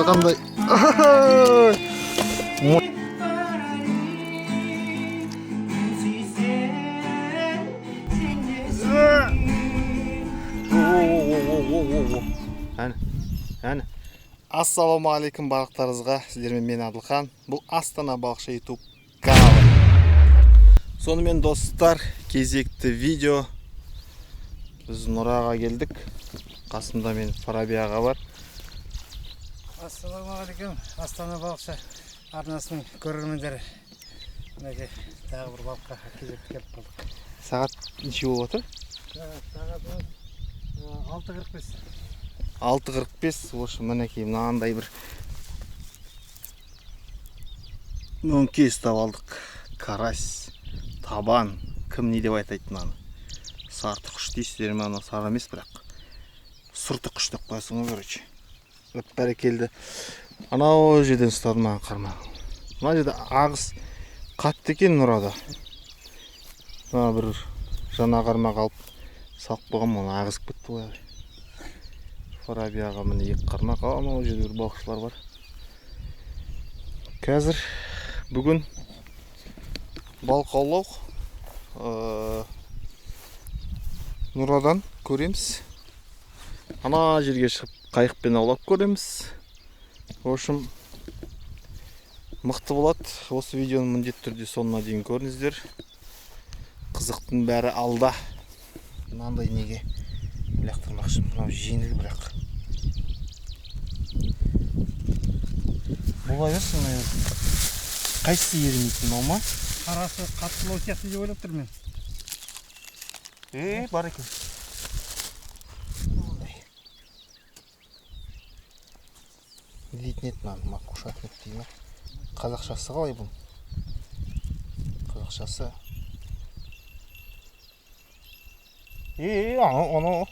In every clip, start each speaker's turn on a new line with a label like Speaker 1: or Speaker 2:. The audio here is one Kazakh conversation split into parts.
Speaker 1: Балықтар қандай? Әні. Ассалаумағалейкум балықтарыңызға. Сіздермен мен Адылхан. Бұл Астана балықшы YouTube каналы. Сонымен достар, кезекті видео. Біз Нұраға келдік. Қасымда мен Фараби аға бар.
Speaker 2: Ассалаумағалейкум. Астана балықшы арнасының көрермендері. Мінекей тағы бір балыққа кезекті келіп қалдық.
Speaker 1: Сағат неше болып отыр?
Speaker 2: Сағат 6:45.
Speaker 1: 6:45. Осы мінекей мынандай бір мөңке ұстап алдық. Карась, табан, кім не деп айтайды мынаны? Сарты құш дейсіздер ме? Ана сары емес, бірақ сұрты құш деп қоясың ғой, короче. Бәрекелді. Анау жерден ұстады маған қармақ. Мына жерде ағыс қатты екен Нұрада. Мына бір жаңа қармақ алып салып қойған, оны ағызып кетті ғой. Фараби аға міне екі қармақ. Анау жерде бір балықшылар бар. Қазір бүгін балық аулау Нұрадан көреміз. Ана жерге шығып қайықпен аулап көреміз. В общем, мықты болады. Осы видеоны міндетті түрде соңына дейін көріңіздер. Қызықтың бәрі алда. Мынандай неге лақтырмақшы. Мынау жеңіл бірақ. Бұлай берсін. Қайсысы ерімейтін мау ма?
Speaker 2: Қарасы қаттылау сияқты деп ойлап тұрмын мен.
Speaker 1: Бар екен. Не дейтін еді маған? Макушатник дейді ме? Қазақшасы қалай бұл? Қазақшасы. Ана.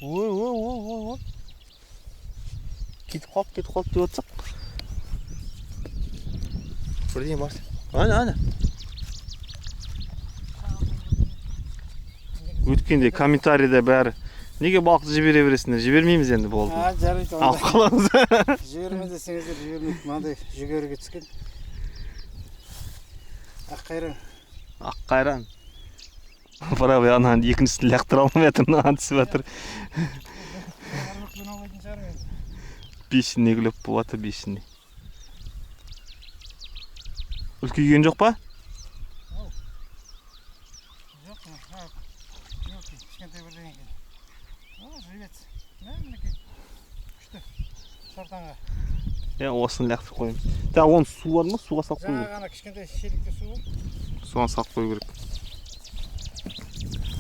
Speaker 1: Ой. Кетіп қалып деп отсақ. Бірдеңе бар. Ана. Өткенде комментарийде бәрі неге балықты жібере бересіңдер? Жібермейміз енді болды.
Speaker 2: Жарайды.
Speaker 1: Алып қаламыз.
Speaker 2: Жіберме десеңіздер жібермейді. Мынандай жүгеріге түскен.
Speaker 1: Аққайран. Фараби анан екіншісін лақтыра алмай жатыр, мынаған түсіп жатыр. Бешіне күліп болып жатыр, бешіне. Үлкейген жоқ па?
Speaker 2: Жоқ, кішкентай бірден екен. Живец. Мінекей. Күшті. Шортанға.
Speaker 1: Осыны лақтырып қойымыз. Оның су бар ма? Суға салып қою керек.
Speaker 2: Жаңа ғана кішкентай шелікте су бар.
Speaker 1: Соған салып қою керек.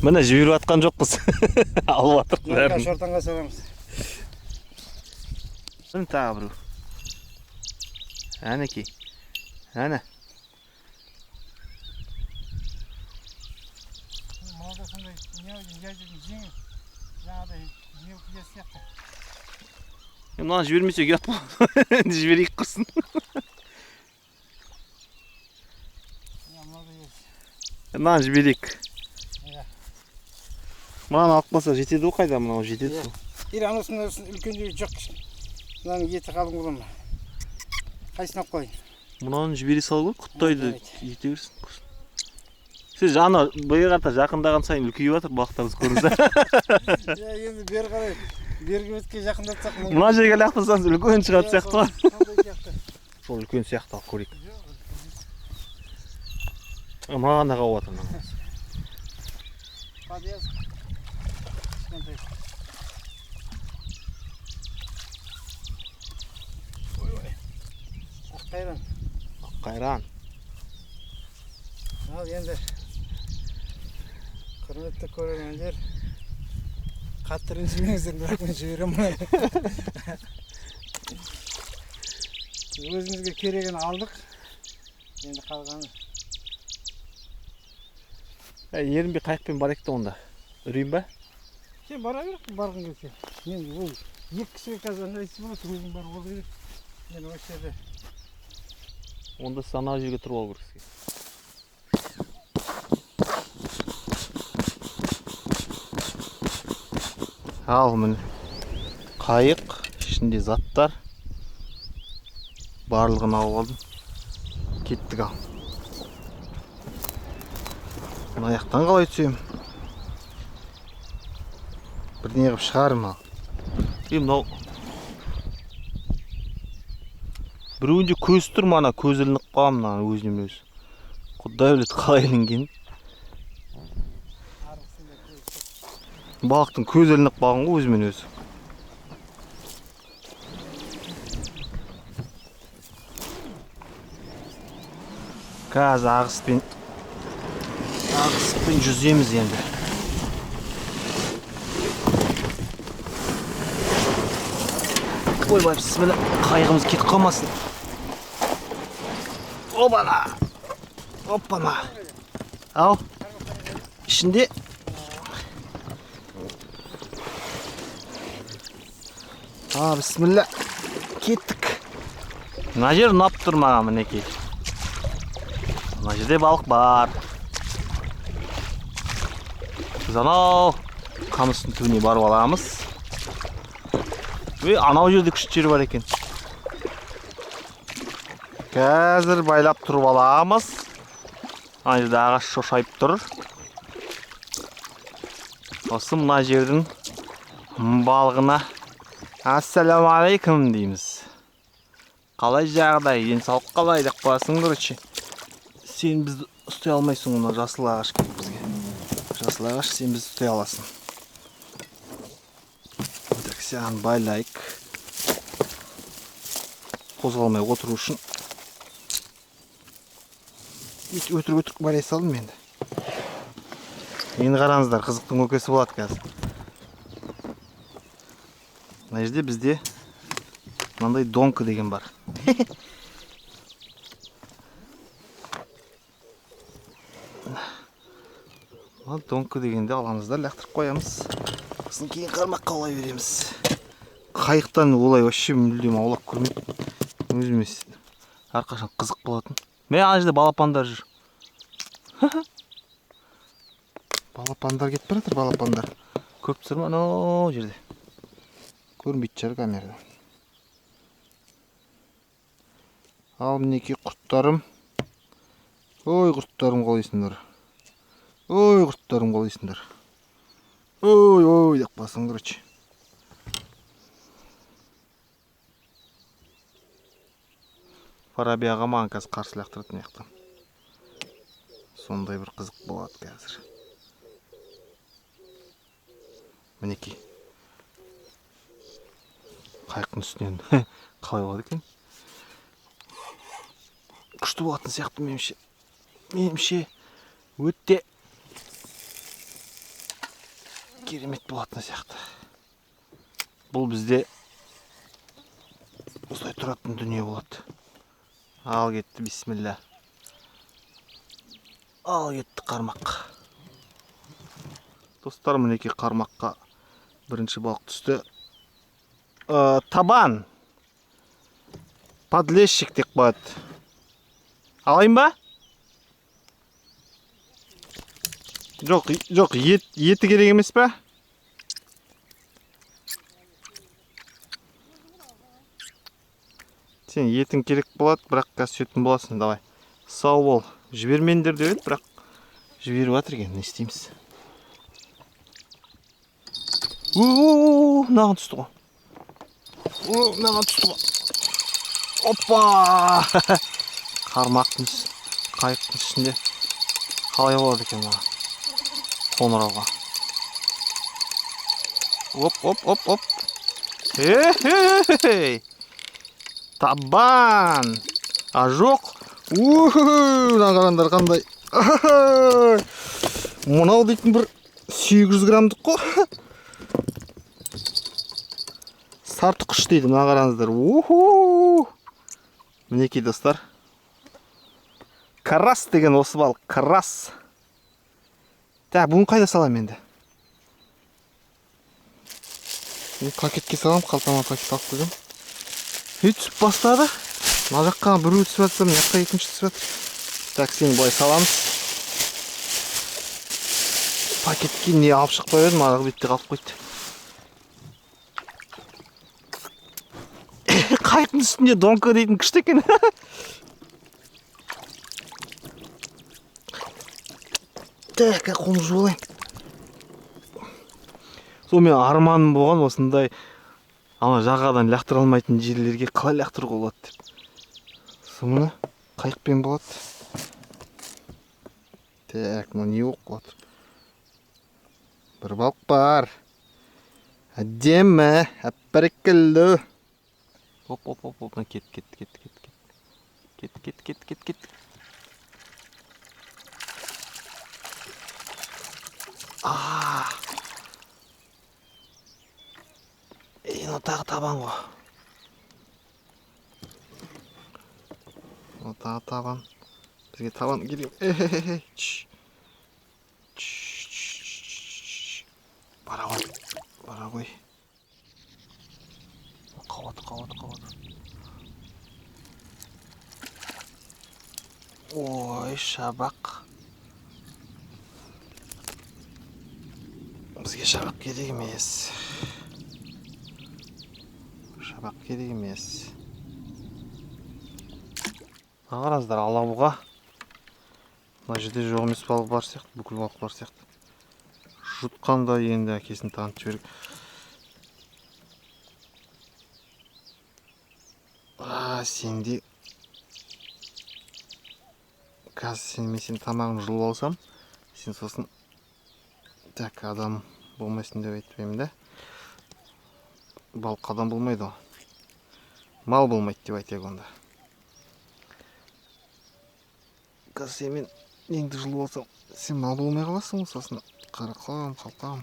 Speaker 1: Міне жіберіп атқан жоқпыз. Алып атырық бәрін.
Speaker 2: Шортанға саламыз.
Speaker 1: Міне тағы біреу. Әнекей. Әне.
Speaker 2: Малда сондай жеңіл. Жаңағыдай жеңіл күйе сияқты.
Speaker 1: Мынаны жібермесек ұят болады. Енді жіберейік құрсын. Мынаны жіберейік. Мынаны алып қалса жетеді ғой, қайда мынау жетеді сол.
Speaker 2: Анасында үлкендеу жоқ. Мынаның еті қалың бола ма? Қайсыны алып қойын?
Speaker 1: Мынаны жібере салу керек, құттайды жете берсін. Сіз жаны бұйы қарта жақындаған сайын үлкейіп жатыр, балықтарыңыз көріңіз.
Speaker 2: Енді бері қарай, бергі бетке жақындатсақ.
Speaker 1: Мына жерге лақтырсаңыз үлкен шығады сияқты ғой. Сол үлкен сияқты алып көрейік. Маған да қауып жатыр.
Speaker 2: Подъезд.
Speaker 1: Аққайран.
Speaker 2: Ал енді құрметті көрермендер, қатты ренжімеңіздер, бірақ мен жіберемін. Өзімізге керегін алдық. Енді қалғаны.
Speaker 1: Ерінбей қайықпен бар екті онда. Үрейін ба?
Speaker 2: Сен бара беріп барғың келсе. Мен ол екі кісіге қазір ыңғайсыз болса, өзің бар болу керек. Мен осы жерде.
Speaker 1: Онда сана жерге тұрып алу керек. Ал міне қайық ішінде заттар. Барлығын алып алдым. Кеттік ал. Мына аяқтан қалай түсем? Бірдеңе қылып шығарым ал. Мынау біреуінде көз тұр, мана көз ілініп қалған мына өзінен өзі. Құдай біледі қалай ілінген. Балықтың көз ілініп қалған ғой өзімен өзі. Қазір ағыспен жүземіз енді. Ойбай, бісміллә, қайығымыз кетіп қалмасын. Опана! Опана! Ау, ішінде бісміллә, кеттік. Мына жер ұнап тұр маған, мінекей. Мына жерде балық бар. Біз анау қамыстың түбіне барып аламыз. Анау жерде күшті жер бар екен. Қазір байлап тұрып аламыз. Ана жерде ағаш шошайып тұр. Осы мына жердің балығына ассалаумағалейкум дейміз. Қалай жағдай, денсаулық қалай деп қоясың, короче. Сен бізді ұстай алмайсың, оны жасыл ағаш керек бізге. Жасыл ағаш сен бізді ұстай аласың. Так, саған байлайық. Қозғалмай отыру үшін. Өтірік байлай салдым енді. Енді қараңыздар, қызықтың көкесі болады қазір. Мына жерде бізде мынандай донка деген бар. Донка дегенде аламыздар, лақтырып қоямыз. Сосын кейін қармаққа олай береміз. Қайықтан олай вообще мүлдем аулақ көрмейді. Өзіме әрқашан қызық болатын. Мен ана жерде балапандар жүр. Балапандар кетіп баратыр, балапандар. Көп тұр ма анау жерде? Көрінбейді шығар камерада. Ал мінекей құрттарым. Ой, құрттарым қалайсыңдар. Ой, құрттарым қалайсыңдар. Ой, деп басың, короче. Фараби аға маған қазір қарсы лақтыратын яқтан. Сондай бір қызық болады қазір. Мінекей. Қайықтың үстінен қалай болады екен? Күшті болатын сияқты менімше өте керемет болатын сияқты. Бұл бізде осылай тұратын дүние болады. Ал кетті, бисмилля. Ал кетті қармақ. Достар, мінекей қармаққа бірінші балық түсті. Табан. Подлещик деп қояды. Алайын ба? Жоқ, еті керек емес па? Сен етің керек болады, бірақ қазір сөйтін боласың, давай. Сау бол. Жібермендер деп еді, бірақ жіберіп жатыр екен, не істейміз? Мынаған түсті ғой. Мынаған түсті ғой. Оппа! Қармақтың қайықтың ішінде қалай болады екен маған? Қоңырауға. Оп. Эй! Табан! А жоқ! Мына қараңдар қандай. Мынау дейтін бір 800 граммдық қой. Сартықұш дейді, мына қараңыздар. Мінекей достар. Карас деген осы балық, карас. Бүгін қайда салам енді? Пакетке салам, қалтама пакет алып қойдым. Түсіп бастады. Мына жаққа біреу түсіп жатса, мына жаққа екінші түсіп жатыр. Так, сені былай саламыз. Пакетке не алып шықпай едім, арғы бетте қалып қойды. қайықтың үстінде донка дейтін күшті екен. Так, қолымды жуып алайын. Сол мен арманым болған осындай ана жағадан лақтыра алмайтын жерлерге қалай лақтыруға болады деп. Соны қайықпен болады. Так, мына не болып отыр? Бір балық бар. Әдемі, әппәрекелді. Оп. Кет. Мына тағы табан ғой. Мына тағы табан. Бізге табан керек. Бара ғой. Қауат. Ой, шабақ. Бізге шабақ керек емес. Қараңыздар, алабұға. Мына жерде жоқ емес балық бар сияқты, бүкіл балық бар сияқты. Жұтқанда енді әкесін танытып жіберіп. Сенде қазір мен сен тамағын жұлып алсам, сен сосын так адам болмайсың деп айтып едім да. Балық адам болмайды ғой. Мал болмайды деп айтайық онда. Қазір мен неңді жұлып алсам, сен мал болмай қаласың ғой, сосын қалқам.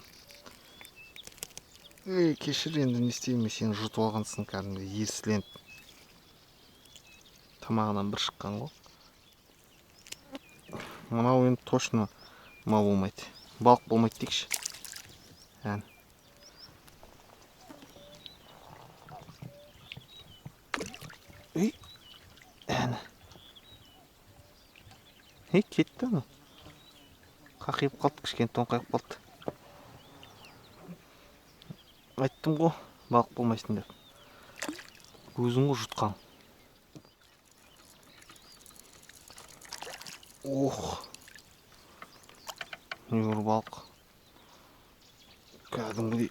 Speaker 1: Кешір, енді не істеймін, сен жұтып алғансың, кәдімгі ерсіленіп. Тамағынан бір шыққан ғой. Мынау енді точно мал болмайды. Балық болмайды дейікші. Кетті ма? Қақиып қалды, кішкене тоңқайып қалды. Айттым ғой, балық болмайсың деп. Өзің ғой жұтқан. Не бір балық. Кәдімгідей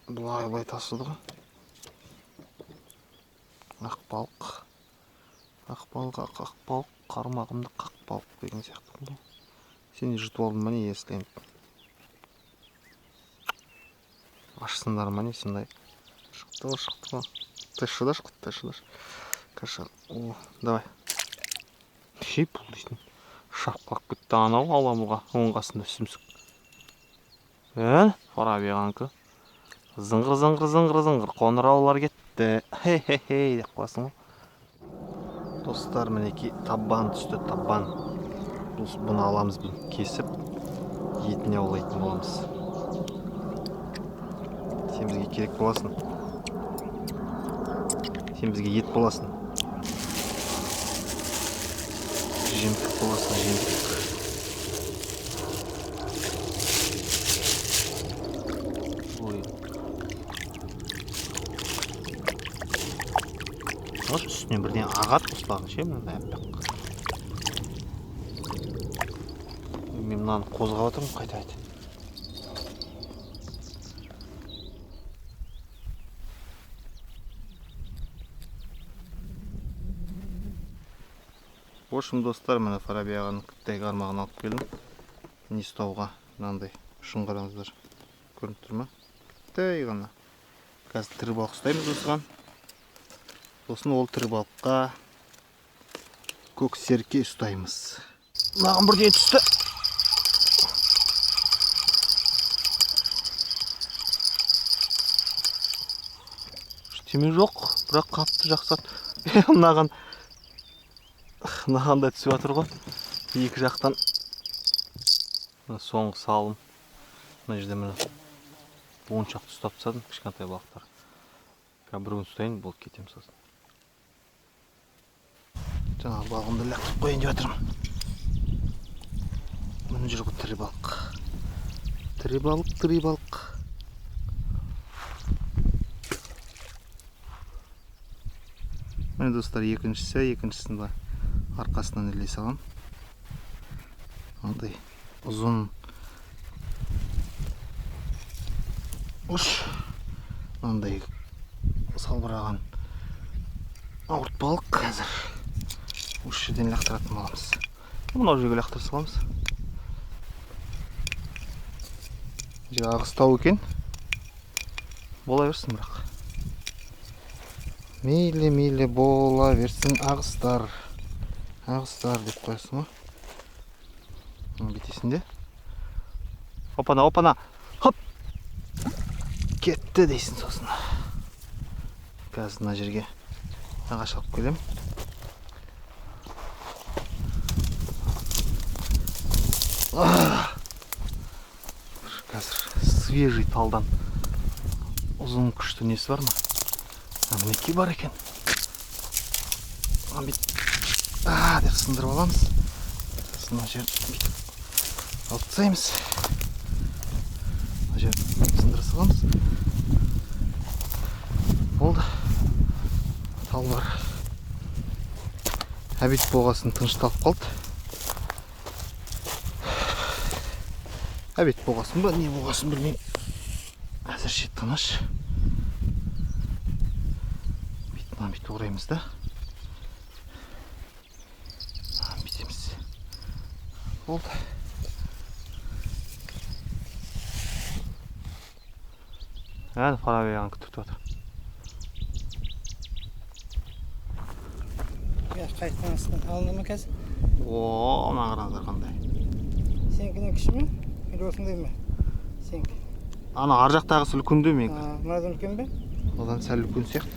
Speaker 1: былай тасыды ғой. Ақ балық, қармағымды қақ балық деген сияқты. Сен жұтып алдың ма не есленіп? Ашсындар ма не сондай? Шықты ғой. Ты шыдаш. Кашар. Давай. Бұл дейсің. Шапқақ кетті анау аламуға. Оң қасында сүмсік. Фарабияғанкі. Зыңғыр. Қоңыраулар кетті. Хей деп қыласың ғой. Достар, мінеки табан түсті, табан. Бұны аламыз, бұны кесіп, етіне аулайтын боламыз. Сен бізге керек боласың. Сен бізге ет боласың. Жемтік боласың, жемтік. Үстіне бірден ағат қосылағын ше, мынандай әппақ. Мен мынаны қозғап отырмын, қайта. В общем, достар, мына Фарабияғаның қытай қармағын алып келдім. Не ұстауға мынандай ұшын қараңыздар. Көрініп тұр ма? Қытай ғана. Қазір тірі балық ұстаймыз осыған. Сосын ол тірі балыққа көк серке ұстаймыз. Маған бірден түсті. Ештеме жоқ, бірақ қатты жақсат. Мынаған да түсіп жатыр ғой. Екі жақтан соңғы салым. Мына жерде міне 10 шақты ұстап тастадым, кішкентай балықтар. Бір күн ұстайын, болып кетем сосын. Жаңағы балығымды лақтырып қойын деп жатырмын. Мына жүр ғой тірі балық. Тірі балық. Міне достар, екіншісін да арқасынан іле салам. Андай ұзын ұш, андай салбыраған ауыртпалық қазір осы жерден лақтыратын боламыз. Мынау жерге лақтырып саламыз. Ағыстау екен, бола берсін бірақ. Мейлі бола берсін ағыстар. Ағыстар деп қоясың ба? Бетесінде. Опана. Хоп! Кетті дейсің сосын. Қазір мына жерге ағаш алып келем. Қазір свежий талдан ұзын күшті несі бар ма? Мінекей бар екен. Деп сындырып аламыз. Мына жер алып тастаймыз. Мына жер сындырып саламыз. Болды. Тал бар. Әбет болғасын тынышталып қалды. Әбет болғасын ба, не болғасын білмеймін. Әзірше тыныш. Бүйтіп ораймыз да. Бүйтеміз. Болды. Әні Фарабияны күтіп отыр.
Speaker 2: Қайықтан астынан алынды ма қазір?
Speaker 1: Мына қараңыздар қандай.
Speaker 2: Сенікінен кіші ме? Или осындай ма? Сенікі.
Speaker 1: Ана ар жақтағысы үлкенде менікі.
Speaker 2: Мынадан үлкен бе?
Speaker 1: Одан сәл үлкен сияқты.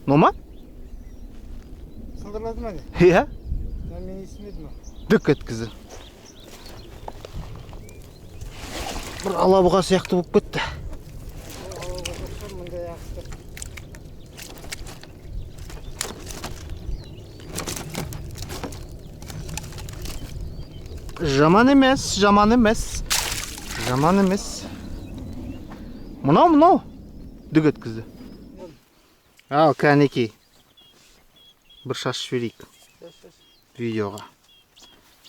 Speaker 1: Нома?
Speaker 2: Сылдырлады ма де?
Speaker 1: Иә.
Speaker 2: Мен естімедім ма?
Speaker 1: Дүк еткізді. Бір алабұға сияқты болып кетті.
Speaker 2: Мұндай ағысты.
Speaker 1: Жаман емес. Мынау. Дүк еткізді. Ал, кәнекей. Бір шашып жіберейік видеоға.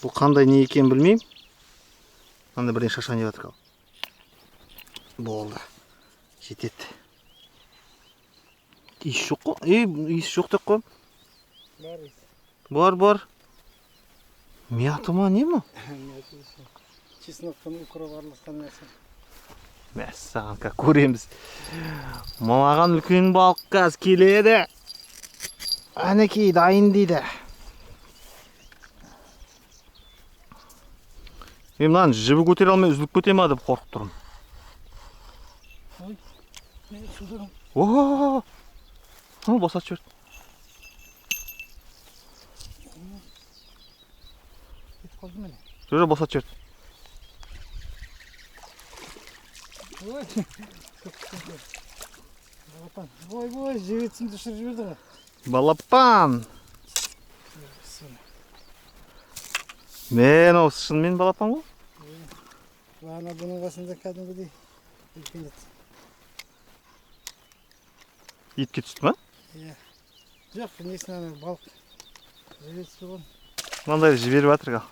Speaker 1: Бұл қандай не екен білмеймін. Анда бірден шашқан деп жатыр. Болды. Жетеді. Иіс жоқ қой. Иіс жоқ деп қой. Бар. Мияты ма, не ма?
Speaker 2: Чесноктан укроп араласқан нәрсе.
Speaker 1: Мәссаған, көреміз. Маған үлкен балық қазір келеді. Әнекей дайын дейді. Мен мынаны жібі көтере алмай үзіліп кете ма деп қорқып тұрмын. О! Босатып жіберді. Жоқ, босатып жіберді.
Speaker 2: Ой, жебетсін düşіріп жіберді ғой.
Speaker 1: Балапан! Мен осы шынымен балапан ғой?
Speaker 2: Бағана бұның басында кәдімгідей үлкен еді.
Speaker 1: Итке түсті ма?
Speaker 2: Иә. Жоқ, несін ана балық. Жебетсі болған.
Speaker 1: Мынандай жіберіп жатыр қал.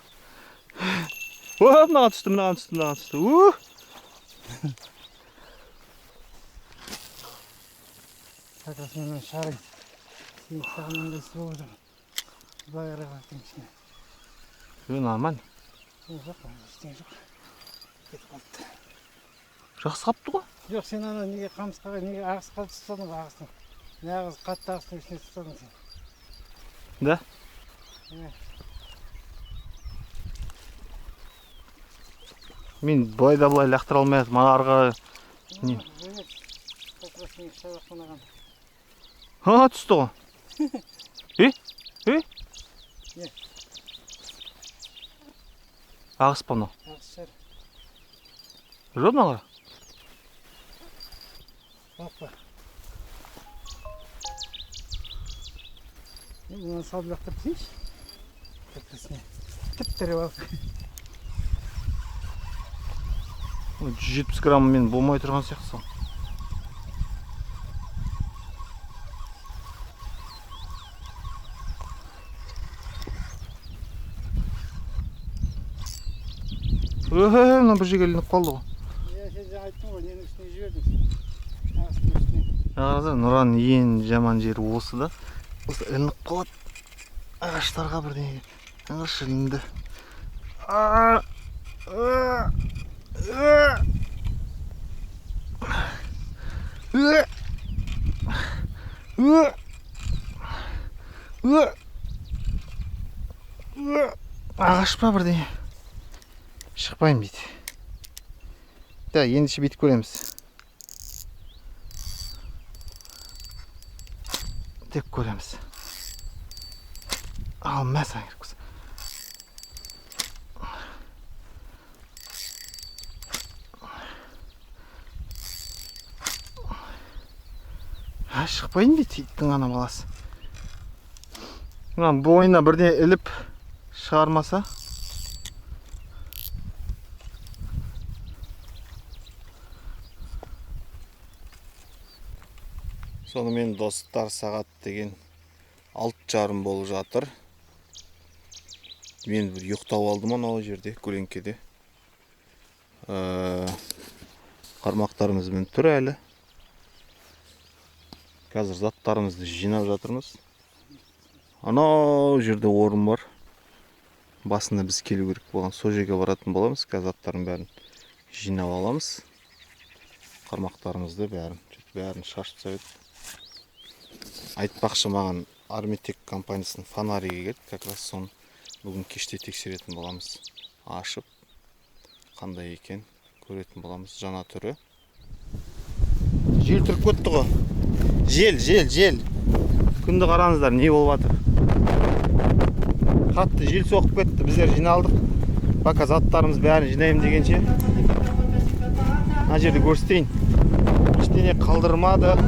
Speaker 1: Мынаған түсті.
Speaker 2: Сақасынан шарың. Сен сағынан қайсы болып жатыр. Бағара бақтың ішіне.
Speaker 1: Нормально.
Speaker 2: Жоқ, ештеңе жоқ. Кетіп қалды.
Speaker 1: Жақсы қапты ғой?
Speaker 2: Жоқ, сен ана неге қамысқаға, неге ағысқа тұстадың ба ағыстың? Не ағыз, қатты ағыстың ішіне тұстадың сен?
Speaker 1: Да?
Speaker 2: Иә.
Speaker 1: Мен былай лақтыра алмайатым, ана арға... Не? Түсті ғой.
Speaker 2: Не?
Speaker 1: Ағыс па мынау?
Speaker 2: Ағыс шар.
Speaker 1: Жоқ мына қара?
Speaker 2: Бақ па. Бұны салып лақтырып дейінші. Тәптесіне. Тіп-тірі балық.
Speaker 1: 170 грамм мен болмай тұрған сияқты сол. мына бір жерге ілініп қалды ғой.
Speaker 2: Иә, сен жаңа айттың ғой, ненің үстіне жібердің сен. Ағыстың үстіне.
Speaker 1: Қарасаң, Нұраның ең жаман жері осы да. Осы ілініп қалады. Ағаштарға бірдеңеге. Аңғыршы ілінді. Ағаш па бірдеңе? Шықпайым дейді. Да, ендеше бүйтіп көреміз. Деп көреміз. Ал, мәсаң керек болса. Шықпайын дейді, иттің ана баласы. Бойына бірден іліп шығармаса. Сонымен достар, сағат деген 6:30 болып жатыр. Мен бір ұйықтап алдым анау жерде, көлеңкеде. Қармақтарымызбен тұр әлі. Қазір заттарымызды жинап жатырмыз. Анау жерде орын бар. Басында біз келу керек болған, сол жерге баратын боламыз. Қазір заттардың бәрін жинап аламыз. Қармақтарымызды бәрін шашып тастап. Айтпақшы, маған Армитек компаниясының фонаригі келді. Как раз соны бүгін кеште тексеретін боламыз. Ашып, қандай екен көретін боламыз. Жаңа түрі. Жел тұрып кетті ғой. Жел. Күнді қараңыздар, не болып жатыр. Қатты жел соғып кетті. Біздер жиналдық. Бака заттарымыз бәрін жинайым дегенше. Мына жерді көрсетейін. Ештеңе қалдырмадық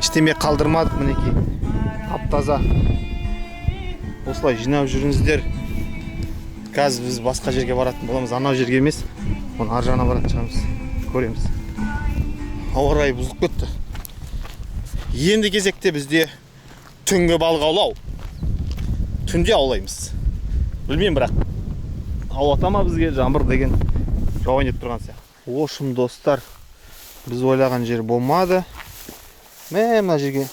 Speaker 1: ештеме қалдырмадық, мінекей. Таптаза. Осылай жинап жүріңіздер. Қазір біз басқа жерге баратын боламыз. Анау жерге емес, оны ар жағына баратын шығамыз. Көреміз. Ауа райы бұзылып кетті. Енді кезекте бізде түнгі балық аулау. Түнде аулаймыз. Білмеймін, бірақ аулата ма бізге, жаңбыр деген жауын еп тұрған сияқты. Ошым достар, біз ойлаған жер болмады. Мына жерге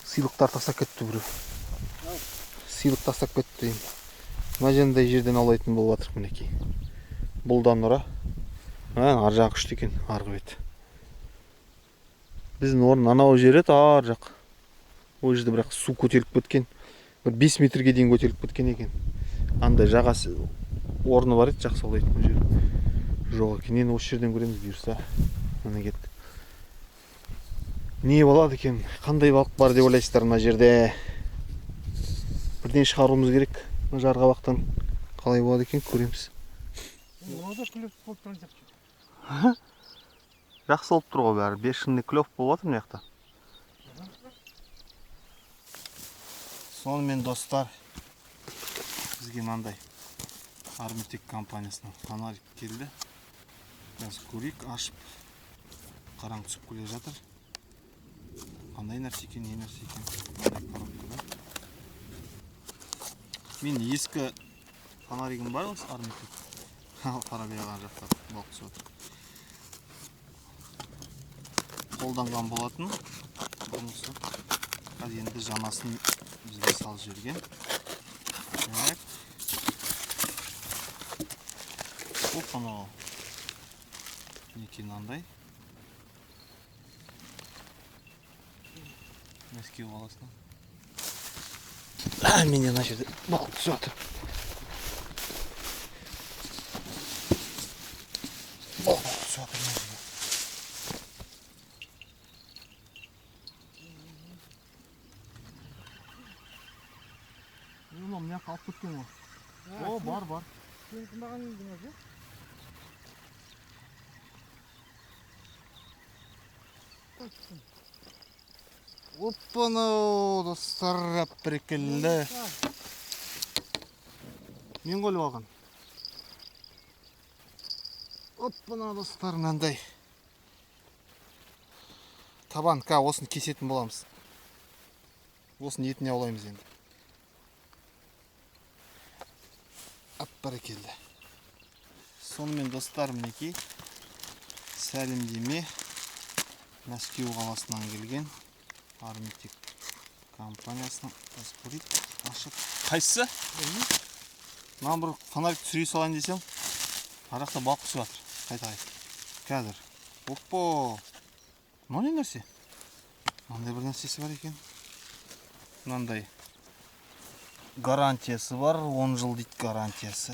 Speaker 1: сыйлықтар тастап кетті біреу. Сыйлық тастап кетті. Мына жерден аулайтын болып жатыр, мінекей. Бұлдан ұра. Ар жағы күшті екен, арғы бет. Біздің орын анау жері ар жақ. Ол жерде бірақ су көтеріліп кеткен. Бір 5 метрге дейін көтеріліп кеткен екен. Андай жағасы орны бар еді, жақсы аулайтын жер. Жоқ екен, енді осы жерден көреміз бұйырса. Мына кет. Не болады екен? Қандай балық бар деп ойлайсыздар мына жерде? Бірден шығаруымыз керек. Мына жарғабақтан қалай болады екен, көреміз. Жақсы болып тұр ғой бәрі. Бешінді клёв болып жатыр мына жақта. Сонымен достар, бізге мынандай Армитек компаниясының фонарик келді. Қазір көрейік, ашып қараң түсіп келе жатыр. Қандай нәрсе екен, не нәрсе екен. Мен ескі фонаригім бар осы Армитек. Пара берген жақта балық түсіп отыр. Қолданған болатын. Қазір енді жаңасын бізге сал жерген. Опа-на. Некен андай. Мәскеу қаласынан. Менде мына жерде балық түсіп жатыр. Балық түсіп жатыр мына жерде. Мына қалып кеткен ғой. О, бар.
Speaker 2: Сен кімбаған едің өзі?
Speaker 1: Оппа-нау, достар, әпірекелі. Мен қөліп алған. Оппа-нау, достар, мынандай. Табан, осыны кесетін боламыз. Осыны етіне аулаймыз енді. бәрекелді. Сонымен достар, мінекей сәлемдеме Мәскеу қаласынан келген Армитек компаниясының паспорт ашып. Қайсысы? Маған бір фонарик түсіре салайын десем, арақта балық түсіп жатыр. Қайта-қайта. Қазір. Оппо! Мынау не нәрсе? Мынандай бір нәрсесі бар екен. Мынандай гарантиясы бар, 10 жыл дейді гарантиясы.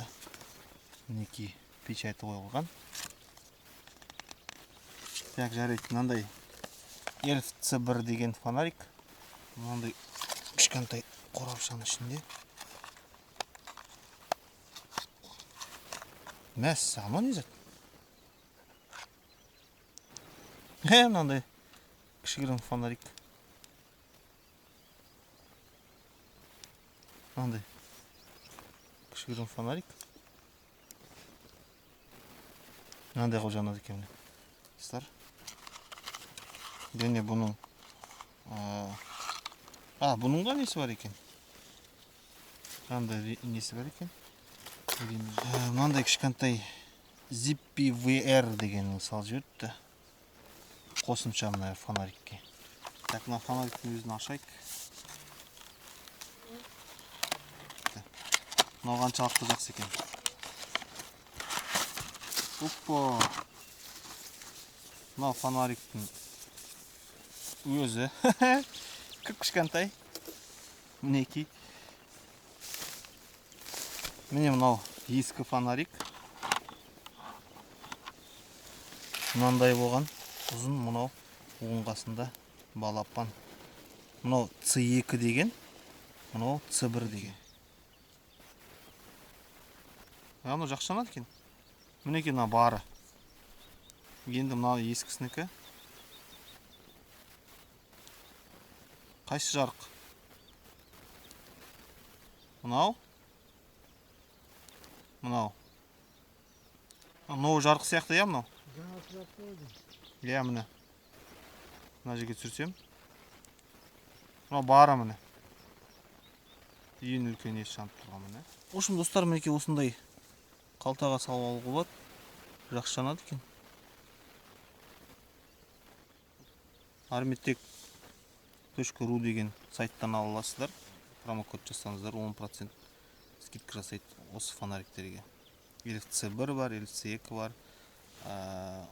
Speaker 1: Мінекей печати қойылған. Так, жарайды. Мынандай LFC1 деген фонарик. Мынандай кішкентай қорапшаның ішінде. Мәссаған не зат? Мынандай кішігірім фонарик. Мынандай кішігірім фонарик. Мынандай қылып жанады екен. Және бұның бұның да несі бар екен. Мынандай несі бар екен. Мынандай кішкентай Zippy VR деген сал жіберіпті. Қосымша мына фонарикке. Так, мына фонариктің өзін ашайық. Мынау қаншалықты жақсы екен. Оппа! Мынау фонариктің өзі. Кішкентай. Мінекей. Міне мынау ескі фонарик. Мынандай болған. Ұзын, мынау оңғасында балапан. Мынау C2 деген, мынау C1 деген. Мынау жақсы жанады екен. Мінекей мына бары. Енді мынау ескісінікі. Қайсы жарық? Мынау? Мынау. Мынау жарық сияқты, я мынау? Я міне. Мына жерге түсірсем. Мынау бары міне. Ең үлкен ес жанып тұрған міне. Ошым достар, мінекей осындай қалтаға салып алуға болады. Жақсы жанады екен. Armitek.ru деген сайттан ала аласыздар. Промокод жасаңыздар, 10% скидка жасайды осы фонариктерге. LFC1 бар, LFC2 бар.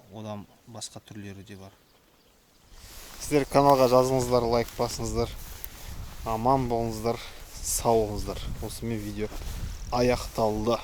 Speaker 1: Одан басқа түрлері де бар. Сіздер каналға жазыңыздар, лайк басыңыздар. Аман болыңыздар, сау болыңыздар. Осымен видео аяқталды.